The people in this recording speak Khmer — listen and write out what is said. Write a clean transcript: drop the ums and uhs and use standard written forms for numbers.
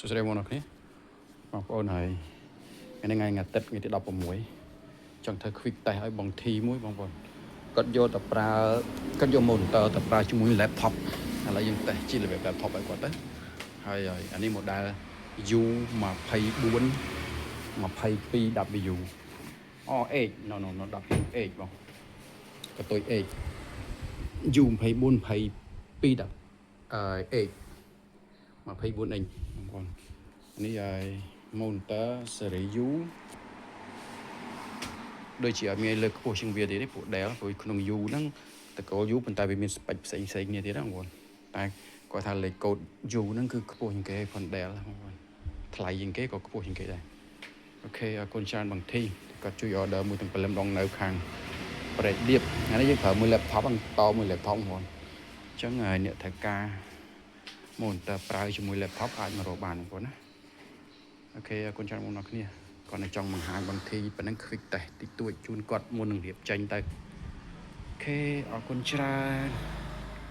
សួស្តីបងប្អូនគ្នាបងប្អូនហើយថ្ងៃងាទឹកថ្ងៃទី16ចង់ធ្វើ quick test ឲ្យបងធីមួយបងប្អូនគាត់យកទៅប្រើគាត់យក monitor ទៅប្រើជាមួយ laptop ឥឡូវយើង test ជា laptop ឲ្យគាត់ទៅហើយអានេះ model U24 22W H no W H បងកតុយ H U24 22 H 24 inch បងប្អូននេះហើយ monitor series U ដូចជាអត់មានលើខ្ពស់ជាងវាទៀតទេពួក Dell ព្រោះក្នុង U ហ្នឹងតកូល U ប៉ុន្តែវាមាន spec ផ្សេងគ្នាទៀតណាបងប្អូនតែគាត់ថាលេខកូដ U ហ្នឹងគឺខ្ពស់ជាងគេផង Dell បងប្អូនថ្លៃជាងគេក៏ខ្ពស់ជាងគេដែរអូខេអរគុណច្រើនបងធីគាត់ជួយ order មួយទាំងព្រលឹមដងនៅខាងប្រេតដៀបថ្ងៃនេះយើងប្រើមួយ laptop ហ្នឹងតមួយ laptop បងប្អូនអញ្ចឹងអ្នកត្រូវការ monitor ប្រើជាមួយ laptop អាចមករកបានបងប្អូនណាអូខេអរគុណច្រើនបងប្អូនគ្នាគាត់នៅចង់បង្ហាញបងធីប៉ុណ្ណឹង quick test តិចតួចជូនគាត់មុននឹងរៀបចេញទៅអូខេអរគុណច្រើន